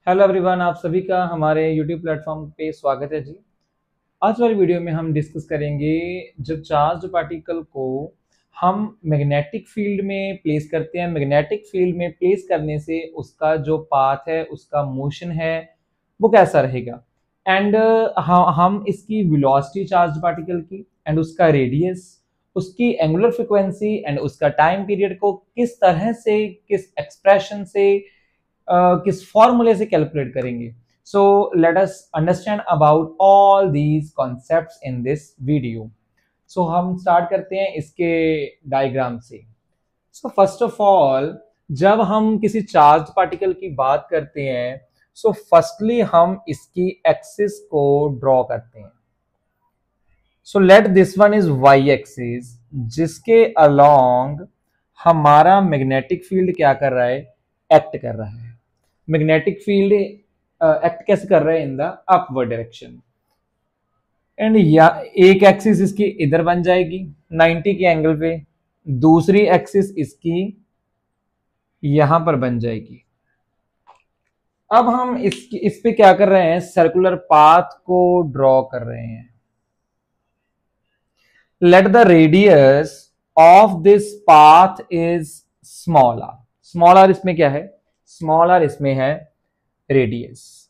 Hello everyone, आप सभी का हमारे यूट्यूब प्लेटफॉर्म पे स्वागत है जी। आज वाली वीडियो में हम डिस्कस करेंगे जब चार्ज्ड पार्टिकल को हम मैग्नेटिक फील्ड में प्लेस करते हैं। मैग्नेटिक फील्ड में प्लेस करने से उसका जो पाथ है, उसका मोशन है, वो कैसा रहेगा। एंड हम इसकी वेलोसिटी चार्ज्ड पार्टिकल की एंड उसका रेडियस, उसकी एंगुलर फ्रीक्वेंसी एंड उसका टाइम पीरियड को किस तरह से, किस एक्सप्रेशन से, किस फॉर्मूले से कैलकुलेट करेंगे। So let us understand about all these concepts in this video. So हम स्टार्ट करते हैं इसके डायग्राम से। सो फर्स्ट ऑफ ऑल, जब हम किसी चार्ज पार्टिकल की बात करते हैं, सो फर्स्टली हम इसकी एक्सिस को ड्रॉ करते हैं। So let this one is Y axis, जिसके अलोंग हमारा मैग्नेटिक फील्ड क्या कर रहा है, एक्ट कर रहा है। मैग्नेटिक फील्ड एक्ट कैसे कर रहा है, in the upward direction. And या एक एक्सिस इसकी इधर बन जाएगी 90 के एंगल पे, दूसरी एक्सिस इसकी यहां पर बन जाएगी। अब हम इस पे क्या कर रहे हैं, सर्कुलर पाथ को ड्रॉ कर रहे हैं। Let the radius of this path is small R. Small R इसमें क्या है, स्मॉल आर इसमें है radius,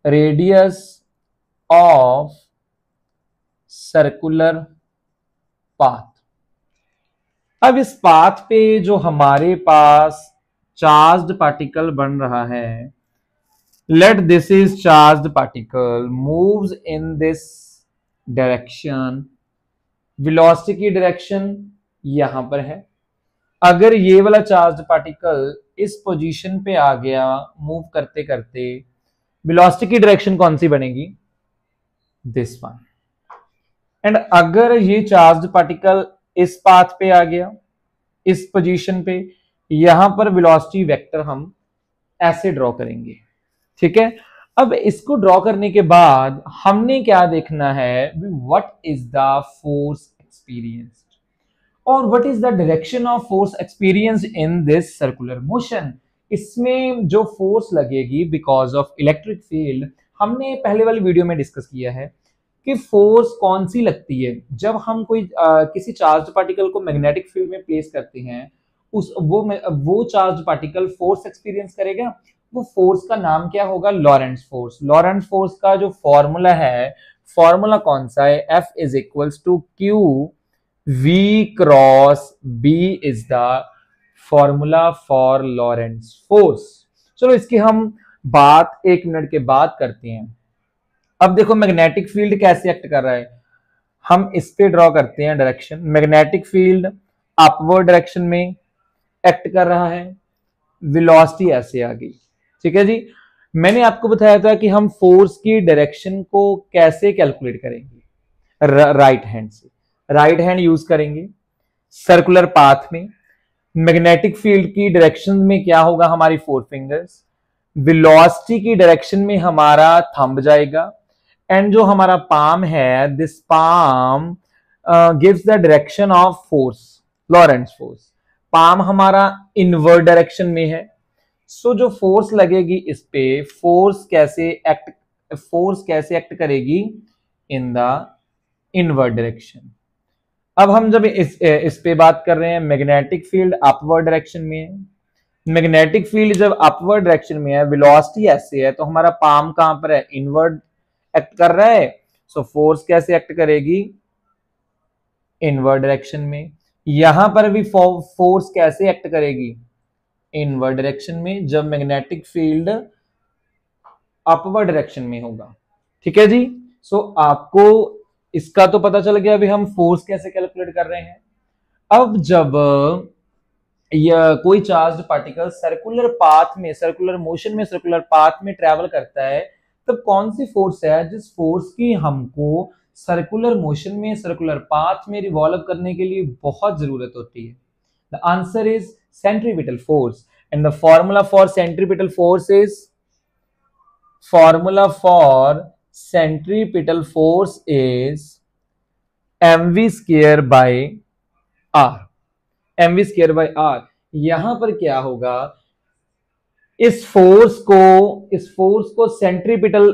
radius of circular path. अब इस पाथ पे जो हमारे पास चार्ज्ड पार्टिकल बन रहा है, let this is charged particle moves in this direction. Velocity की डायरेक्शन यहां पर है। अगर ये वाला चार्ज्ड पार्टिकल इस पोजीशन पे आ गया मूव करते करते, वेलोसिटी की डायरेक्शन कौन सी बनेगी, दिस वन। एंड अगर ये चार्ज्ड पार्टिकल इस पाथ पे आ गया, इस पोजीशन पे, यहां पर वेलोसिटी वेक्टर हम ऐसे ड्रॉ करेंगे। ठीक है। अब इसको ड्रॉ करने के बाद हमने क्या देखना है, what is the force experienced और what is the direction of force experience in this circular motion. इसमें जो फोर्स लगेगी बिकॉज ऑफ इलेक्ट्रिक फील्ड, हमने पहले वाली वीडियो में डिस्कस किया है कि फोर्स कौन सी लगती है जब हम कोई किसी चार्ज पार्टिकल को मैग्नेटिक फील्ड में प्लेस करते हैं। उस वो चार्ज पार्टिकल फोर्स एक्सपीरियंस करेगा। वो फोर्स का नाम क्या होगा, लॉरेंट्ज फोर्स। लॉरेंट्ज फोर्स का जो फॉर्मूला है, फॉर्मूला कौन सा है, F is equals to q V cross B is the formula for Lorentz force. चलो इसकी हम बात एक मिनट के बाद करते हैं। अब देखो मैग्नेटिक फील्ड कैसे एक्ट कर रहा है, हम इस पे ड्रॉ करते हैं direction. Magnetic field upward direction में एक्ट कर रहा है, वेलोसिटी ऐसे आ गई। ठीक है जी। मैंने आपको बताया था कि हम फोर्स की डायरेक्शन को कैसे कैलकुलेट करेंगे, राइट हैंड से। राइट हैंड यूज करेंगे सर्कुलर पाथ में। मैग्नेटिक फील्ड की डायरेक्शन में क्या होगा, हमारी फोर फिंगर्स। वेलोसिटी की डायरेक्शन में हमारा थंब जाएगा। एंड जो हमारा पाम है, this palm gives the direction of force, Lorentz force. Palm हमारा इनवर्ड डायरेक्शन में है। सो जो फोर्स लगेगी इस पे, फोर्स कैसे एक्ट करेगी, इन द इनवर्ड डायरेक्शन। अब हम जब इस पे बात कर रहे हैं, मैग्नेटिक फील्ड अपवर्ड डायरेक्शन में है। मैग्नेटिक फील्ड जब अपवर्ड डायरेक्शन में है, वेलोसिटी ऐसे है, तो हमारा पाम कहां पर है, इनवर्ड एक्ट कर रहा है। सो फोर्स कैसे एक्ट करेगी, इनवर्ड डायरेक्शन में। यहां पर भी फोर्स कैसे एक्ट करेगी, इनवर्ड डायरेक्शन में, जब मैग्नेटिक फील्ड अपवर्ड डायरेक्शन में होगा। ठीक है जी। सो आपको इसका तो पता चल गया, अभी हम फोर्स कैसे कैलकुलेट कर रहे हैं। अब जब यह कोई चार्ज पार्टिकल सर्कुलर पाथ में, सर्कुलर मोशन में, सर्कुलर पाथ में ट्रेवल करता है, तब कौन सी फोर्स है जिस फोर्स की हमको सर्कुलर मोशन में, सर्कुलर पाथ में रिवॉल्व करने के लिए बहुत जरूरत होती है। The answer is centripetal force. And the formula for centripetal force is, formula for centripetal force is mv square by r। mv square by r। यहां पर क्या होगा, इस फोर्स को सेंट्रीपिटल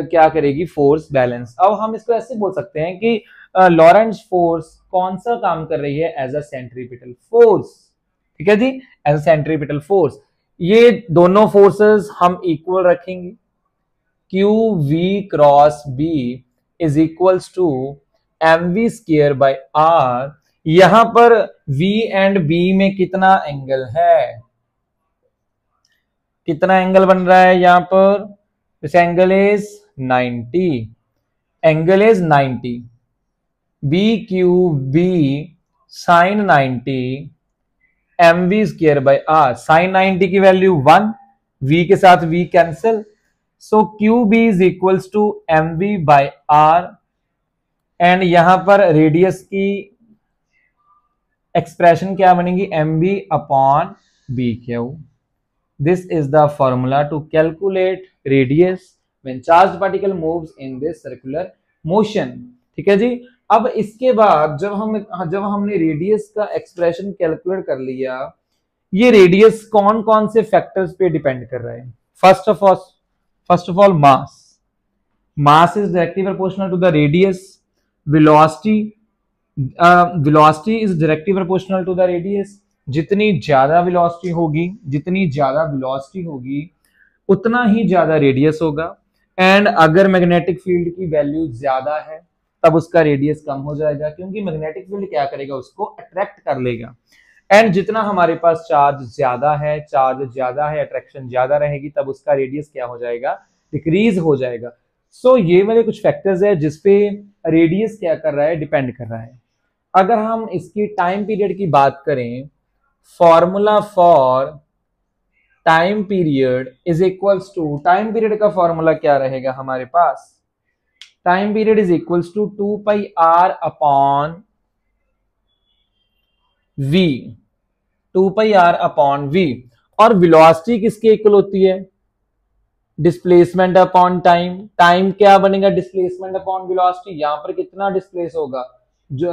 क्या करेगी, फोर्स बैलेंस। अब हम इसको ऐसे बोल सकते हैं कि लॉरेंट्ज फोर्स कौन सा काम कर रही है, एज अ सेंट्रीपिटल फोर्स। ठीक है जी, एज अ सेंट्रीपिटल फोर्स। ये दोनों फोर्सेस हम इक्वल रखेंगे, Q V cross B is equals to M V square by R. यहां पर v एंड b में कितना एंगल है, कितना एंगल बन रहा है यहां पर, this angle is 90, angle is 90, B Q B sine 90 M V square by R. Sine 90 की वैल्यू 1, v के साथ v cancel, so Q B is equals to M V by R. And यहां पर रेडियस की expression क्या बनेगी, M B upon B Q. This is the formula to calculate radius when charged particle moves in this circular motion। ठीक है जी। अब इसके बाद जब हमने रेडियस का एक्सप्रेशन कैलकुलेट कर लिया, ये रेडियस कौन कौन से फैक्टर्स पे डिपेंड कर रहा है। First of all mass is directly proportional to the radius. Velocity is directly proportional to the radius. जितनी ज्यादा वेलोसिटी होगी उतना ही ज्यादा रेडियस होगा। एंड अगर मैग्नेटिक फील्ड की वैल्यू ज्यादा है तब उसका रेडियस कम हो जाएगा, क्योंकि मैग्नेटिक फील्ड क्या करेगा, उसको अट्रैक्ट कर लेगा। एंड जितना हमारे पास चार्ज ज्यादा है, अट्रैक्शन ज्यादा रहेगी, तब उसका रेडियस क्या हो जाएगा, डिक्रीज हो जाएगा। सो ये वाले कुछ फैक्टर्स है जिसपे रेडियस क्या कर रहा है, डिपेंड कर रहा है। अगर हम इसकी टाइम पीरियड की बात करें, formula for time period is equals to, time period का फॉर्मूला क्या रहेगा हमारे पास, time period is equals to 2 pi r upon v, 2 pi r upon v. और वेलोसिटी किसके इक्वल होती है, डिस्प्लेसमेंट अपॉन टाइम। टाइम क्या बनेगा, डिस्प्लेसमेंट अपॉन वेलोसिटी। यहां पर कितना डिस्प्लेस होगा, जो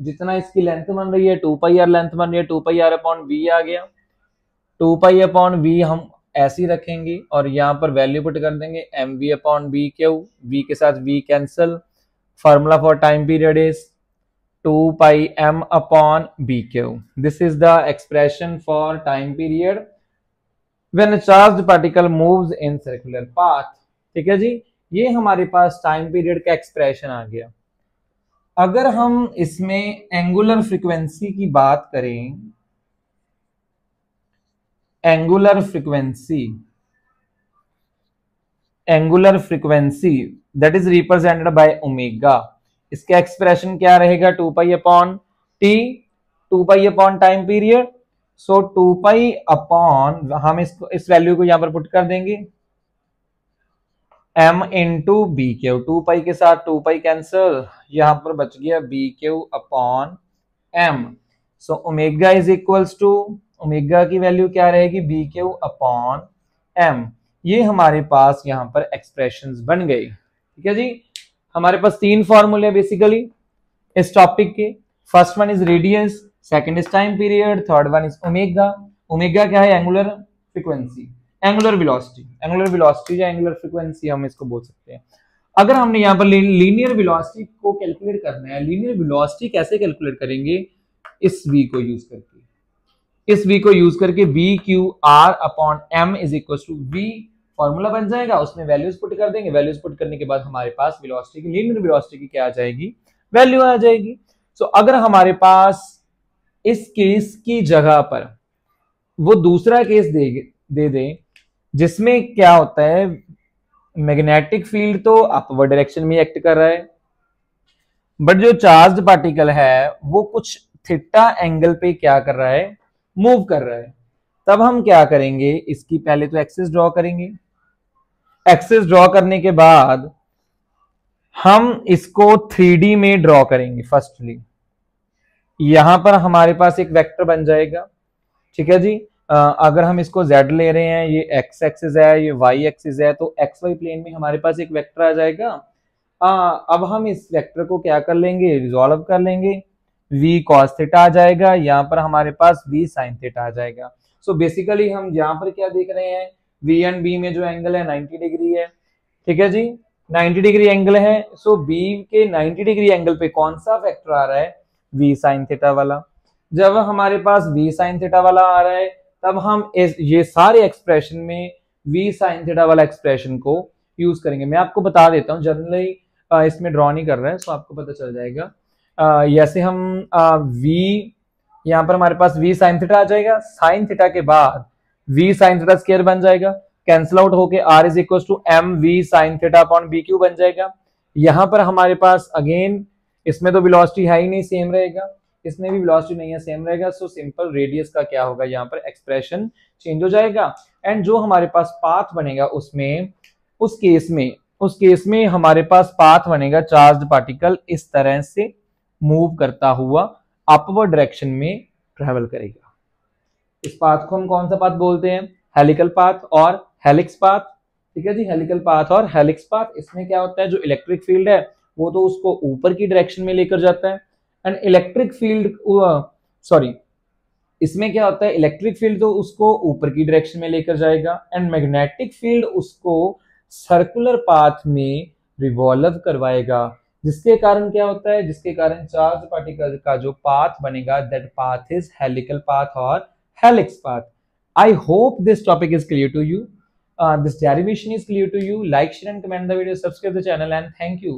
जितना इसकी लेंथ बन रही है, 2 पाई आर लेंथ बन रही है, 2 पाई आर अपॉन वी आ गया। 2 पाई अपॉन वी हम ऐसे ही रखेंगे और यहां पर वैल्यू पुट कर देंगे, M V upon B Q, V के साथ V cancel. Formula for time period is 2 pi M upon B Q. This is the expression for time period when a charged particle moves in circular path. ठीक है जी, ये हमारे पास time period का expression आ गया। अगर हम इसमें एंगुलर फ्रीक्वेंसी की बात करें, angular frequency that is represented by omega. इसका एक्सप्रेशन क्या रहेगा, 2 pi upon t, 2 pi upon time period. So 2 pi upon, हम इस वैल्यू को यहां पर पुट कर देंगे, m into B Q, 2 pi के साथ 2 पाई कैंसिल, यहां पर बच गया B Q upon m। So omega is equals to, omega की वैल्यू क्या रहेगी, बी क्यू अपॉन m। ये हमारे पास यहां पर एक्सप्रेशंस बन गई। ठीक है जी, हमारे पास 3 फॉर्मूले बेसिकली इस टॉपिक के। First one is radius, second is time period, third one is omega. Omega क्या है, एंगुलर फ्रीक्वेंसी, एंगुलर वेलोसिटी या एंगुलर फ्रीक्वेंसी हम इसको बोल सकते हैं। अगर हमने यहाँ पर लीनियर वेलोसिटी को कैलकुलेट करना है, लीनियर वेलोसिटी कैसे कैलकुलेट करेंगे, इस v को यूज करके v q r upon m is equal to v, formula बन जाएगा, उसमें वैल्यूज पुट कर देंगे। वैल्यूज पुट करने के बाद हमारे पास वेलोसिटी की, लीनियर वेलोसिटी की क्या आ जाएगी, वैल्यू आ जाएगी। सो अगर हमारे पास इस केस की जगह पर वो दूसरा केस दे दे जिसमें क्या होता है, मैग्नेटिक फील्ड तो अपवर्ड डायरेक्शन में एक्ट कर रहा है, बट जो चार्ज्ड पार्टिकल है वो कुछ थीटा एंगल पे क्या कर रहा है, मूव कर रहा है। तब हम क्या करेंगे, इसकी पहले तो एक्सिस ड्रॉ करेंगे। एक्सिस ड्रॉ करने के बाद हम इसको 3D में ड्रॉ करेंगे। फर्स्टली यहां पर हमारे पास एक वेक्टर बन जाएगा। ठीक है जी, अगर हम इसको z ले रहे हैं, ये x एक्सिस है, ये y एक्सिस है, तो xy प्लेन में हमारे पास एक वेक्टर आ जाएगा। अब हम इस वेक्टर को क्या कर लेंगे, रिजॉल्व कर लेंगे, v cos थीटा आ जाएगा, यहाँ पर हमारे पास v sin थीटा आ जाएगा। सो बेसिकली हम यहाँ पर क्या देख रहे हैं, V एंड B में जो एंगल है 90 डिग्री है, ठीक है जी, 90 डिग्री एंगल है। सो B के 90 डिग्री एंगल पे कौन सा फैक्टर आ रहा है, V साइन थीटा वाला। जब हमारे पास V साइन थीटा वाला आ रहा है तब हम ये सारे एक्सप्रेशन में V साइन थीटा वाला एक्सप्रेशन को यूज करेंगे। मैं आपको बता देता हूँ, जनरली इसमें ड्रॉ नहीं कर रहा है, सो आपको पता चल जाएगा। जैसे हम V, यहाँ पर हमारे पास V साइन थीटा आ जाएगा, साइन थीटा के बाद V साइन थीटा स्क्वायर बन जाएगा, कैंसिल आउट होके R is equal to M V sine theta upon B Q बन जाएगा। यहाँ पर हमारे पास अगेन इसमें तो वेलोसिटी है ही नहीं, सेम रहेगा, इसमें भी वेलोसिटी नहीं है, सेम रहेगा। सो सिंपल रेडियस का क्या होगा, यहाँ पर एक्सप्रेशन चेंज हो जाएगा। एंड जो हमारे पास पाथ बनेगा उसमें, उस केस में हमारे पास पाथ बनेगा, चार्ज्ड पार्टिकल इस तरह से मूव करता हुआ अपवर्ड डायरेक्शन में ट्रेवल करेगा। इस पाथ को हम कौन सा पाथ बोलते हैं, हेलिकल पाथ और हेलिक्स पाथ, ठीक है जी, हेलिकल पाथ और हेलिक्स पाथ। इसमें क्या होता है, जो इलेक्ट्रिक फील्ड है वो तो उसको ऊपर की डायरेक्शन में लेकर जाता है, एंड इलेक्ट्रिक फील्ड इसमें क्या होता है, इलेक्ट्रिक फील्ड तो उसको ऊपर की डायरेक्शन में लेकर जाएगा, एंड मैग्नेटिक फील्ड उसको सर्कुलर पाथ में रिवॉल्व करवाएगा। जिसके कारण क्या होता है, जिसके कारण चार्ज पार्टिकल का जो पाथ बनेगा, that path is helical path और helix path. I hope this topic is clear to you. This derivation is clear to you. Like, share and comment the video, subscribe the channel, and thank you.